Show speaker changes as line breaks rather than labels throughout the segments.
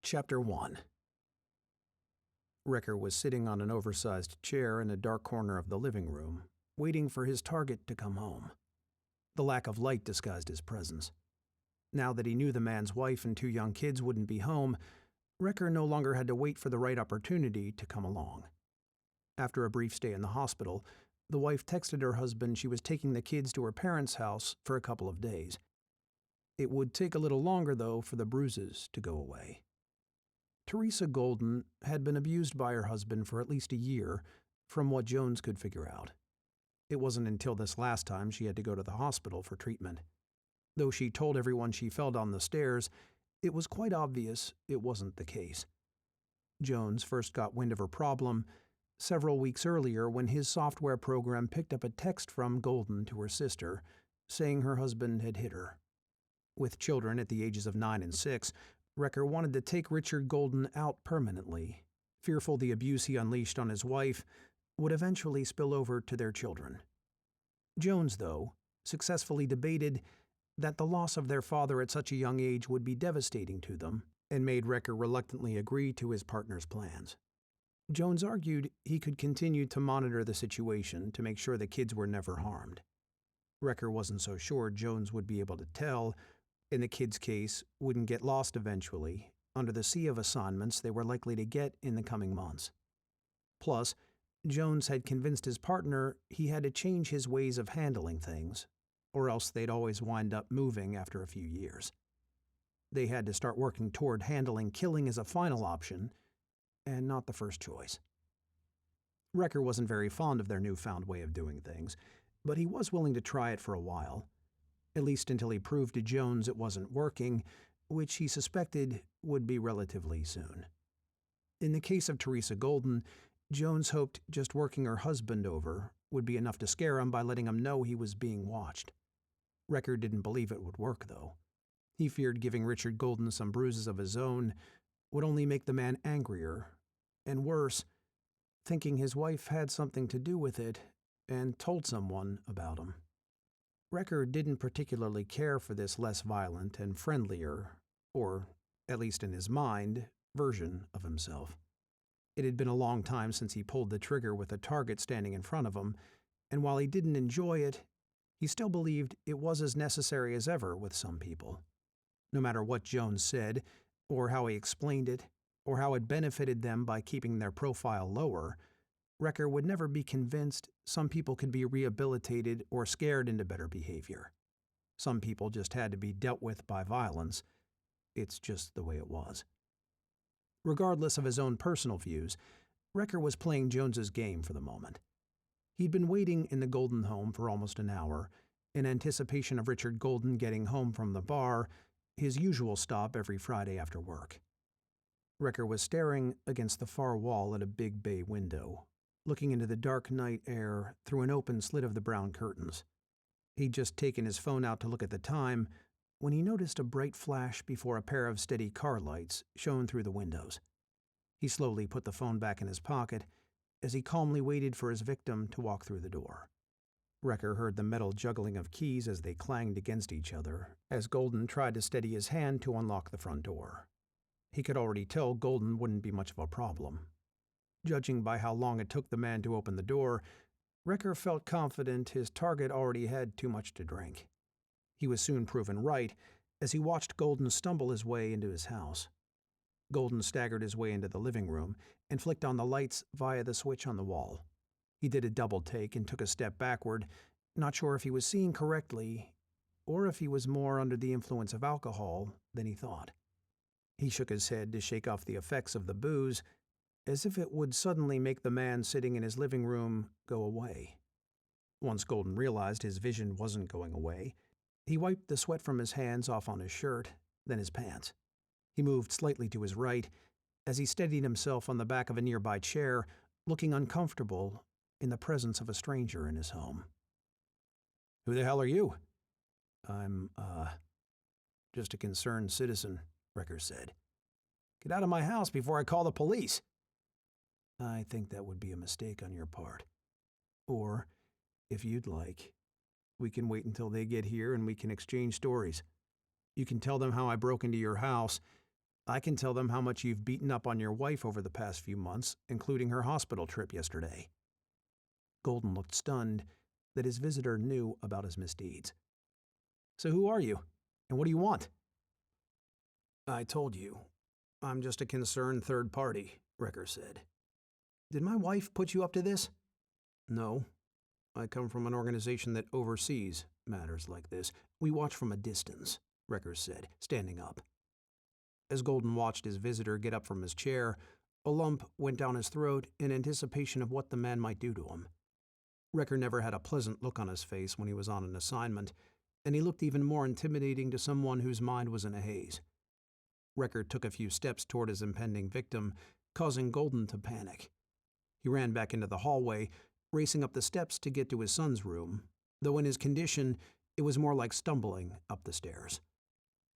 Chapter 1. Wrecker was sitting on an oversized chair in a dark corner of the living room, waiting for his target to come home. The lack of light disguised his presence. Now that he knew the man's wife and 2 young kids wouldn't be home, Wrecker no longer had to wait for the right opportunity to come along. After a brief stay in the hospital, the wife texted her husband she was taking the kids to her parents' house for a couple of days. It would take a little longer, though, for the bruises to go away. Teresa Golden had been abused by her husband for at least a year, from what Jones could figure out. It wasn't until this last time she had to go to the hospital for treatment. Though she told everyone she fell down the stairs, it was quite obvious it wasn't the case. Jones first got wind of her problem several weeks earlier when his software program picked up a text from Golden to her sister, saying her husband had hit her. With children at the ages of 9 and 6, Wrecker wanted to take Richard Golden out permanently, fearful the abuse he unleashed on his wife would eventually spill over to their children. Jones, though, successfully debated that the loss of their father at such a young age would be devastating to them, and made Wrecker reluctantly agree to his partner's plans. Jones argued he could continue to monitor the situation to make sure the kids were never harmed. Wrecker wasn't so sure Jones would be able to tell, in the kids' case, wouldn't get lost eventually, under the sea of assignments they were likely to get in the coming months. Plus, Jones had convinced his partner he had to change his ways of handling things, or else they'd always wind up moving after a few years. They had to start working toward handling killing as a final option, and not the first choice. Wrecker wasn't very fond of their newfound way of doing things, but he was willing to try it for a while, at least until he proved to Jones it wasn't working, which he suspected would be relatively soon. In the case of Teresa Golden, Jones hoped just working her husband over would be enough to scare him by letting him know he was being watched. Wrecker didn't believe it would work, though. He feared giving Richard Golden some bruises of his own would only make the man angrier, and worse, thinking his wife had something to do with it and told someone about him. Wrecker didn't particularly care for this less violent and friendlier, or, at least in his mind, version of himself. It had been a long time since he pulled the trigger with a target standing in front of him, and while he didn't enjoy it, he still believed it was as necessary as ever with some people. No matter what Jones said, or how he explained it, or how it benefited them by keeping their profile lower, Wrecker would never be convinced some people could be rehabilitated or scared into better behavior. Some people just had to be dealt with by violence. It's just the way it was. Regardless of his own personal views, Wrecker was playing Jones's game for the moment. He'd been waiting in the Golden home for almost an hour, in anticipation of Richard Golden getting home from the bar, his usual stop every Friday after work. Wrecker was staring against the far wall at a big bay window, looking into the dark night air through an open slit of the brown curtains. He'd just taken his phone out to look at the time when he noticed a bright flash before a pair of steady car lights shone through the windows. He slowly put the phone back in his pocket as he calmly waited for his victim to walk through the door. Wrecker heard the metal juggling of keys as they clanged against each other as Golden tried to steady his hand to unlock the front door. He could already tell Golden wouldn't be much of a problem. Judging by how long it took the man to open the door, Wrecker felt confident his target already had too much to drink. He was soon proven right as he watched Golden stumble his way into his house. Golden staggered his way into the living room and flicked on the lights via the switch on the wall. He did a double take and took a step backward, not sure if he was seeing correctly or if he was more under the influence of alcohol than he thought. He shook his head to shake off the effects of the booze, as if it would suddenly make the man sitting in his living room go away. Once Golden realized his vision wasn't going away, he wiped the sweat from his hands off on his shirt, then his pants. He moved slightly to his right as he steadied himself on the back of a nearby chair, looking uncomfortable in the presence of a stranger in his home. "Who the hell are you?" I'm just a concerned citizen," Wrecker said. "Get out of my house before I call the police." "I think that would be a mistake on your part. Or, if you'd like, we can wait until they get here and we can exchange stories. You can tell them how I broke into your house, I can tell them how much you've beaten up on your wife over the past few months, including her hospital trip yesterday." Golden looked stunned that his visitor knew about his misdeeds. "So who are you, and what do you want?" "I told you. I'm just a concerned third party," Recker said. "Did my wife put you up to this?" "No. I come from an organization that oversees matters like this. We watch from a distance," Recker said, standing up. As Golden watched his visitor get up from his chair, a lump went down his throat in anticipation of what the man might do to him. Recker never had a pleasant look on his face when he was on an assignment, and he looked even more intimidating to someone whose mind was in a haze. Recker took a few steps toward his impending victim, causing Golden to panic. He ran back into the hallway, racing up the steps to get to his son's room, though in his condition, it was more like stumbling up the stairs.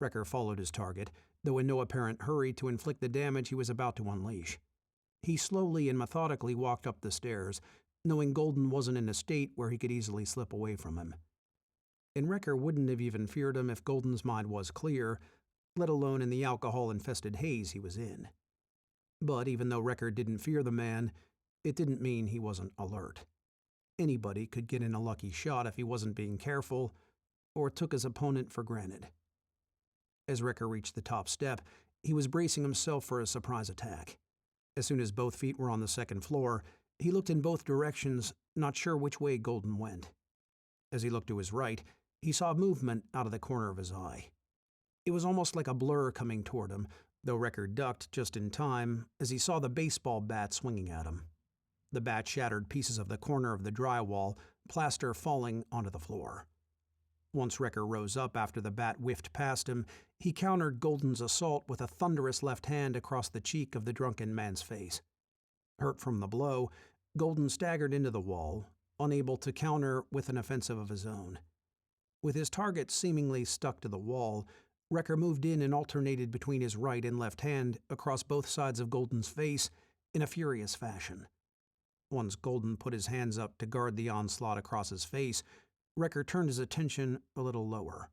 Recker followed his target, though in no apparent hurry to inflict the damage he was about to unleash. He slowly and methodically walked up the stairs, knowing Golden wasn't in a state where he could easily slip away from him. And Recker wouldn't have even feared him if Golden's mind was clear, let alone in the alcohol-infested haze he was in. But even though Recker didn't fear the man, it didn't mean he wasn't alert. Anybody could get in a lucky shot if he wasn't being careful, or took his opponent for granted. As Recker reached the top step, he was bracing himself for a surprise attack. As soon as both feet were on the second floor, he looked in both directions, not sure which way Golden went. As he looked to his right, he saw movement out of the corner of his eye. It was almost like a blur coming toward him, though Recker ducked just in time as he saw the baseball bat swinging at him. The bat shattered pieces of the corner of the drywall, plaster falling onto the floor. Once Recker rose up after the bat whiffed past him, he countered Golden's assault with a thunderous left hand across the cheek of the drunken man's face. Hurt from the blow, Golden staggered into the wall, unable to counter with an offensive of his own. With his target seemingly stuck to the wall, Recker moved in and alternated between his right and left hand across both sides of Golden's face in a furious fashion. Once Golden put his hands up to guard the onslaught across his face, Recker turned his attention a little lower.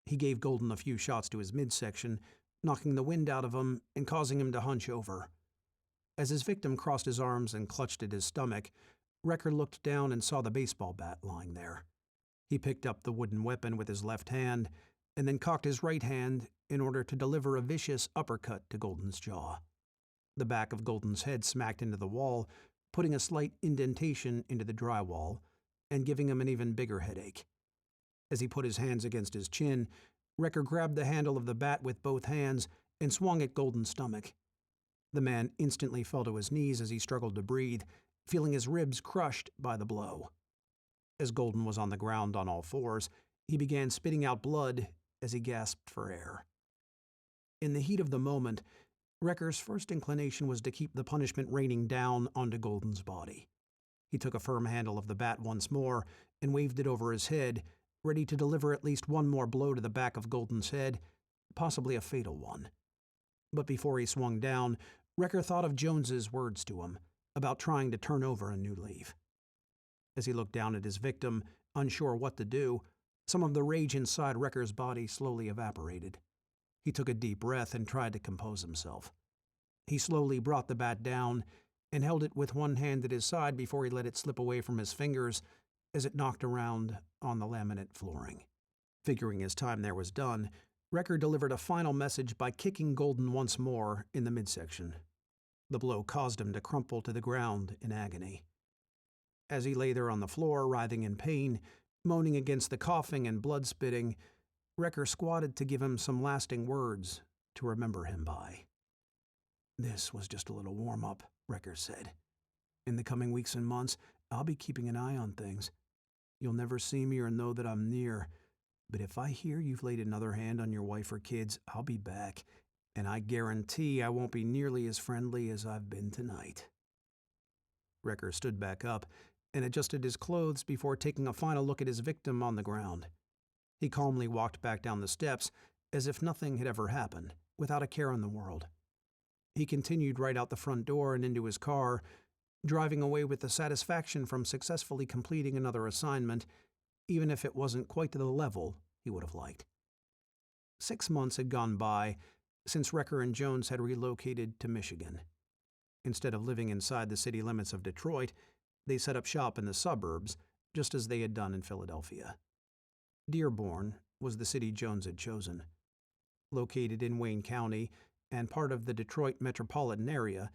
He gave Golden a few shots to his midsection, knocking the wind out of him and causing him to hunch over. As his victim crossed his arms and clutched at his stomach, Recker looked down and saw the baseball bat lying there. He picked up the wooden weapon with his left hand and then cocked his right hand in order to deliver a vicious uppercut to Golden's jaw. The back of Golden's head smacked into the wall, putting a slight indentation into the drywall and giving him an even bigger headache. As he put his hands against his chin, Recker grabbed the handle of the bat with both hands and swung at Golden's stomach. The man instantly fell to his knees as he struggled to breathe, feeling his ribs crushed by the blow. As Golden was on the ground on all fours, he began spitting out blood as he gasped for air. In the heat of the moment, Recker's first inclination was to keep the punishment raining down onto Golden's body. He took a firm handle of the bat once more and waved it over his head, ready to deliver at least one more blow to the back of Golden's head, possibly a fatal one. But before he swung down, Recker thought of Jones's words to him about trying to turn over a new leaf. As he looked down at his victim, unsure what to do, some of the rage inside Recker's body slowly evaporated. He took a deep breath and tried to compose himself. He slowly brought the bat down and held it with one hand at his side before he let it slip away from his fingers as it knocked around on the laminate flooring. Figuring his time there was done, Recker delivered a final message by kicking Golden once more in the midsection. The blow caused him to crumple to the ground in agony. As he lay there on the floor, writhing in pain, moaning against the coughing and blood spitting, Recker squatted to give him some lasting words to remember him by. "This was just a little warm-up," Recker said. "In the coming weeks and months, I'll be keeping an eye on things. You'll never see me or know that I'm near, but if I hear you've laid another hand on your wife or kids, I'll be back, and I guarantee I won't be nearly as friendly as I've been tonight." Recker stood back up and adjusted his clothes before taking a final look at his victim on the ground. He calmly walked back down the steps as if nothing had ever happened, without a care in the world. He continued right out the front door and into his car, driving away with the satisfaction from successfully completing another assignment, even if it wasn't quite to the level he would have liked. 6 months had gone by, since Recker and Jones had relocated to Michigan. Instead of living inside the city limits of Detroit, they set up shop in the suburbs, just as they had done in Philadelphia. Dearborn was the city Jones had chosen. Located in Wayne County and part of the Detroit metropolitan area,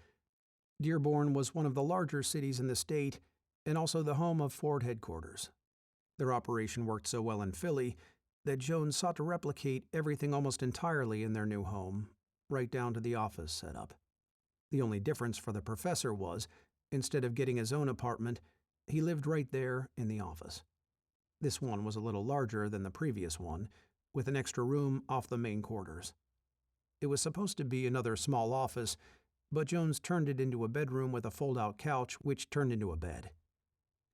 Dearborn was one of the larger cities in the state and also the home of Ford headquarters. Their operation worked so well in Philly that Jones sought to replicate everything almost entirely in their new home, right down to the office setup. The only difference for the professor was, instead of getting his own apartment, he lived right there in the office. This one was a little larger than the previous one, with an extra room off the main quarters. It was supposed to be another small office, but Jones turned it into a bedroom with a fold-out couch, which turned into a bed.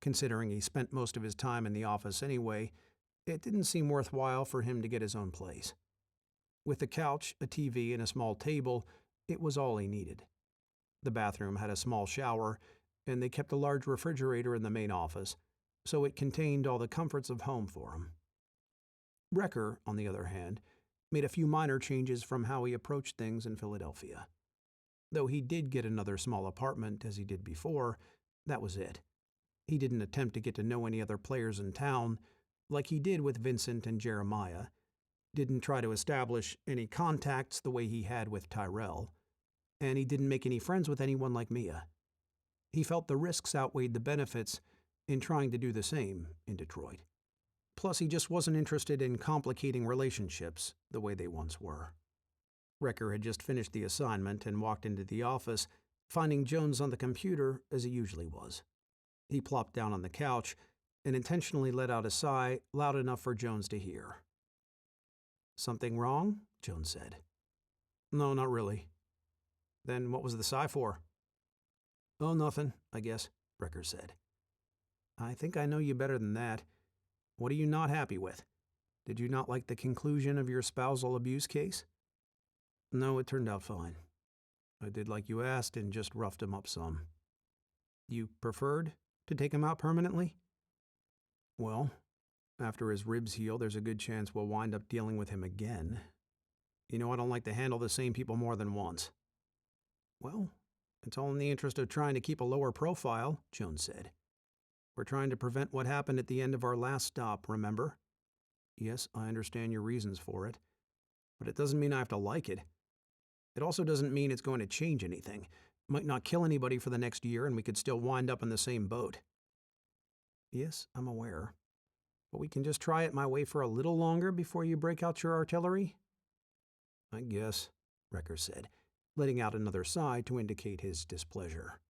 Considering he spent most of his time in the office anyway, it didn't seem worthwhile for him to get his own place. With the couch, a TV, and a small table, it was all he needed. The bathroom had a small shower, and they kept a large refrigerator in the main office, so it contained all the comforts of home for him. Recker, on the other hand, made a few minor changes from how he approached things in Philadelphia. Though he did get another small apartment as he did before, that was it. He didn't attempt to get to know any other players in town, like he did with Vincent and Jeremiah, didn't try to establish any contacts the way he had with Tyrell, and he didn't make any friends with anyone like Mia. He felt the risks outweighed the benefits in trying to do the same in Detroit. Plus, he just wasn't interested in complicating relationships the way they once were. Recker had just finished the assignment and walked into the office, finding Jones on the computer as he usually was. He plopped down on the couch and intentionally let out a sigh loud enough for Jones to hear. "Something wrong?" Jones said. "No, not really." "Then what was the sigh for?" "Oh, nothing, I guess," Recker said. "I think I know you better than that. What are you not happy with? Did you not like the conclusion of your spousal abuse case?" "No, it turned out fine. I did like you asked and just roughed him up some." "You preferred to take him out permanently?" "Well, after his ribs heal, there's a good chance we'll wind up dealing with him again. You know I don't like to handle the same people more than once." "Well, it's all in the interest of trying to keep a lower profile," Jones said. "We're trying to prevent what happened at the end of our last stop, remember? Yes, I understand your reasons for it, but it doesn't mean I have to like it. It also doesn't mean it's going to change anything. Might not kill anybody for the next year, and we could still wind up in the same boat." "Yes, I'm aware. But we can just try it my way for a little longer before you break out your artillery?" "I guess," Recker said, letting out another sigh to indicate his displeasure.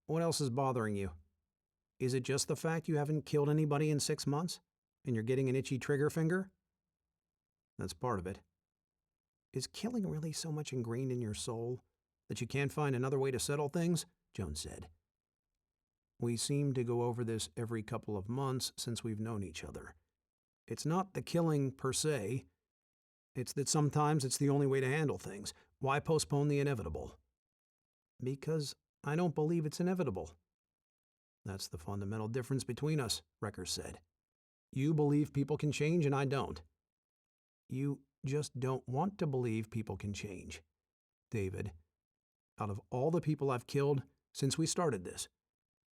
"What else is bothering you? Is it just the fact you haven't killed anybody in 6 months, and you're getting an itchy trigger finger?" "That's part of it." "Is killing really so much ingrained in your soul that you can't find another way to settle things?" Jones said. "We seem to go over this every couple of months since we've known each other. It's not the killing per se. It's that sometimes it's the only way to handle things. Why postpone the inevitable?" "Because I don't believe it's inevitable." "That's the fundamental difference between us," Recker said. "You believe people can change and I don't." "You just don't want to believe people can change. David, out of all the people I've killed since we started this,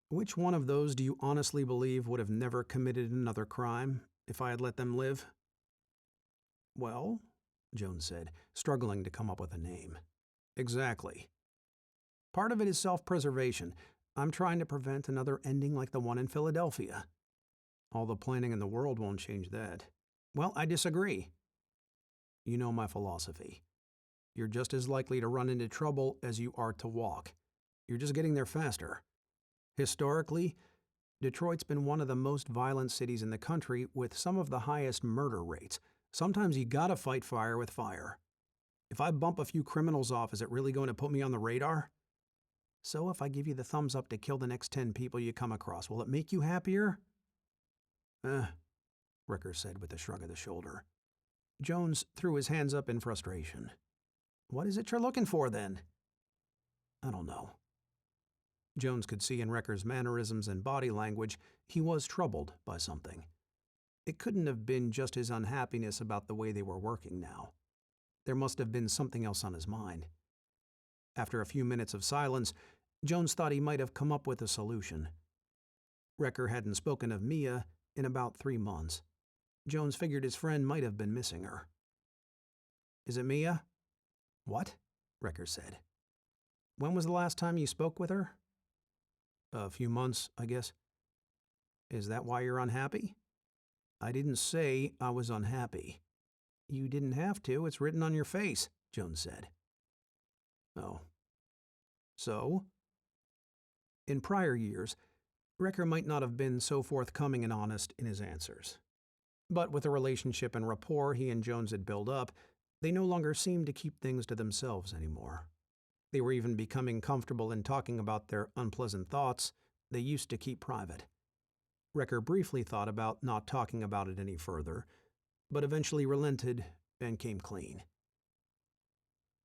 which one of those do you honestly believe would have never committed another crime if I had let them live?" "Well," Jones said, struggling to come up with a name. "Exactly. Part of it is self-preservation. I'm trying to prevent another ending like the one in Philadelphia. All the planning in the world won't change that." "Well, I disagree." "You know my philosophy. You're just as likely to run into trouble as you are to walk. You're just getting there faster. Historically, Detroit's been one of the most violent cities in the country with some of the highest murder rates. Sometimes you gotta fight fire with fire. If I bump a few criminals off, is it really going to put me on the radar? So if I give you the thumbs up to kill the next 10 people you come across, will it make you happier?" Recker said with a shrug of the shoulder. Jones threw his hands up in frustration. "What is it you're looking for, then?" "I don't know." Jones could see in Recker's mannerisms and body language he was troubled by something. It couldn't have been just his unhappiness about the way they were working now. There must have been something else on his mind. After a few minutes of silence, Jones thought he might have come up with a solution. Wrecker hadn't spoken of Mia in about 3 months. Jones figured his friend might have been missing her. "Is it Mia?" "What?" Wrecker said. "When was the last time you spoke with her?" "A few months, I guess." "Is that why you're unhappy?" "I didn't say I was unhappy." "You didn't have to. It's written on your face," Jones said. "Oh. So?" In prior years, Wrecker might not have been so forthcoming and honest in his answers. But with the relationship and rapport he and Jones had built up, they no longer seemed to keep things to themselves anymore. They were even becoming comfortable in talking about their unpleasant thoughts they used to keep private. Wrecker briefly thought about not talking about it any further, but eventually relented and came clean.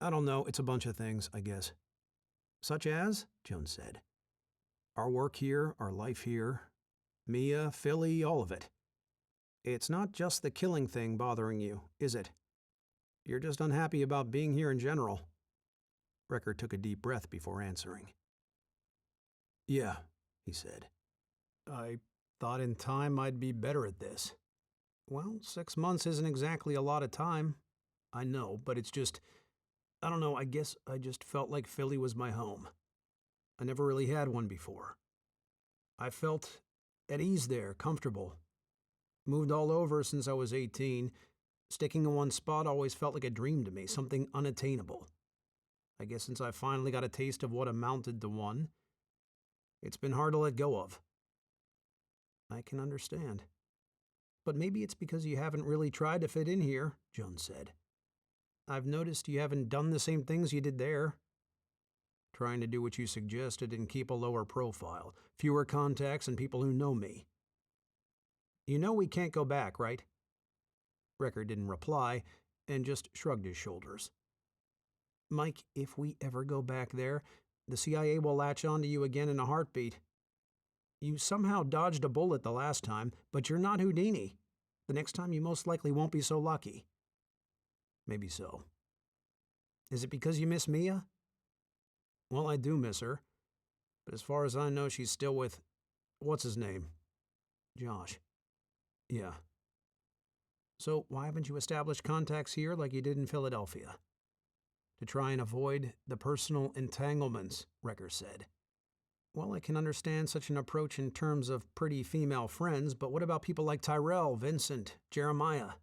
"I don't know, it's a bunch of things, I guess." "Such as?" Jones said. "Our work here, our life here, Mia, Philly, all of it. It's not just the killing thing bothering you, is it? You're just unhappy about being here in general." Wrecker took a deep breath before answering. "Yeah," he said. "I thought in time I'd be better at this." "Well, 6 months isn't exactly a lot of time. I know, but it's just, I don't know, I guess I just felt like Philly was my home. I never really had one before. I felt at ease there, comfortable. Moved all over since I was 18. Sticking in one spot always felt like a dream to me, something unattainable. I guess since I finally got a taste of what amounted to one, it's been hard to let go of." "I can understand. But maybe it's because you haven't really tried to fit in here," Jones said. "I've noticed you haven't done the same things you did there." "Trying to do what you suggested and keep a lower profile, fewer contacts and people who know me." "You know we can't go back, right?" Wrecker didn't reply and just shrugged his shoulders. "Mike, if we ever go back there, the CIA will latch onto you again in a heartbeat. You somehow dodged a bullet the last time, but you're not Houdini. The next time you most likely won't be so lucky." "Maybe so." "Is it because you miss Mia?" "Well, I do miss her. But as far as I know, she's still with, what's his name? Josh." "Yeah." "So why haven't you established contacts here like you did in Philadelphia?" "To try and avoid the personal entanglements," Wrecker said. "Well, I can understand such an approach in terms of pretty female friends, but what about people like Tyrell, Vincent, Jeremiah?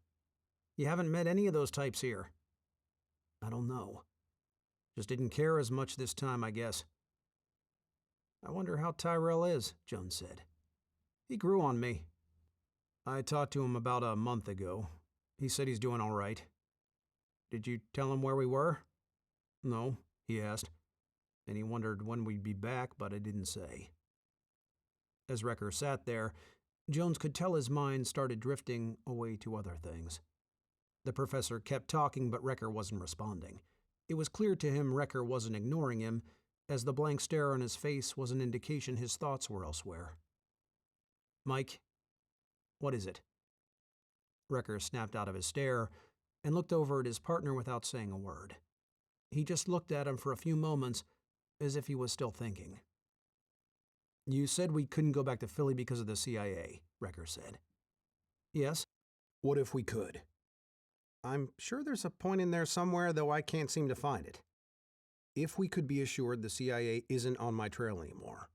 You haven't met any of those types here." "I don't know. Just didn't care as much this time, I guess." "I wonder how Tyrell is," Jones said. "He grew on me. I talked to him about a month ago. He said he's doing all right." "Did you tell him where we were?" "No," he asked, and he wondered when we'd be back, but I didn't say. As Wrecker sat there, Jones could tell his mind started drifting away to other things. The professor kept talking, but Wrecker wasn't responding. It was clear to him Wrecker wasn't ignoring him, as the blank stare on his face was an indication his thoughts were elsewhere. "Mike, what is it?" Wrecker snapped out of his stare and looked over at his partner without saying a word. He just looked at him for a few moments, as if he was still thinking. "You said we couldn't go back to Philly because of the CIA," Wrecker said. "Yes." "What if we could?" "I'm sure there's a point in there somewhere, though I can't seem to find it. If we could be assured the CIA isn't on my trail anymore,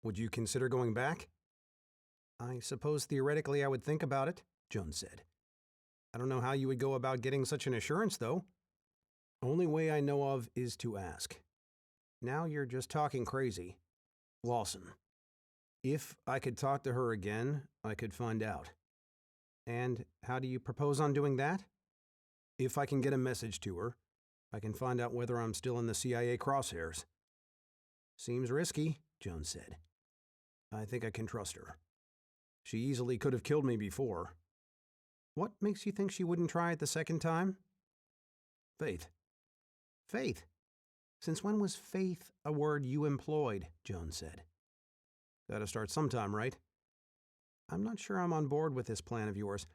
would you consider going back?" "I suppose theoretically I would think about it," Jones said. "I don't know how you would go about getting such an assurance, though." "Only way I know of is to ask." "Now you're just talking crazy." "Lawson, if I could talk to her again, I could find out." "And how do you propose on doing that?" "If I can get a message to her, I can find out whether I'm still in the CIA crosshairs." "Seems risky," Jones said. "I think I can trust her. She easily could have killed me before." "What makes you think she wouldn't try it the second time?" "Faith." "Faith? Since when was faith a word you employed?" Jones said. "Gotta start sometime, right?" "I'm not sure I'm on board with this plan of yours.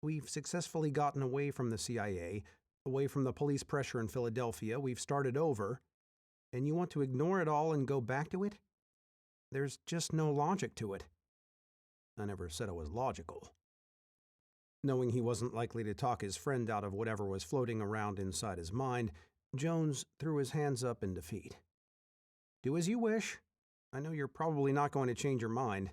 We've successfully gotten away from the CIA, Away from the police pressure in Philadelphia, we've started over, and you want to ignore it all and go back to it? There's just no logic to it. I never said it was logical. Knowing he wasn't likely to talk his friend out of whatever was floating around inside his mind, Jones threw his hands up in defeat. Do as you wish. I know you're probably not going to change your mind.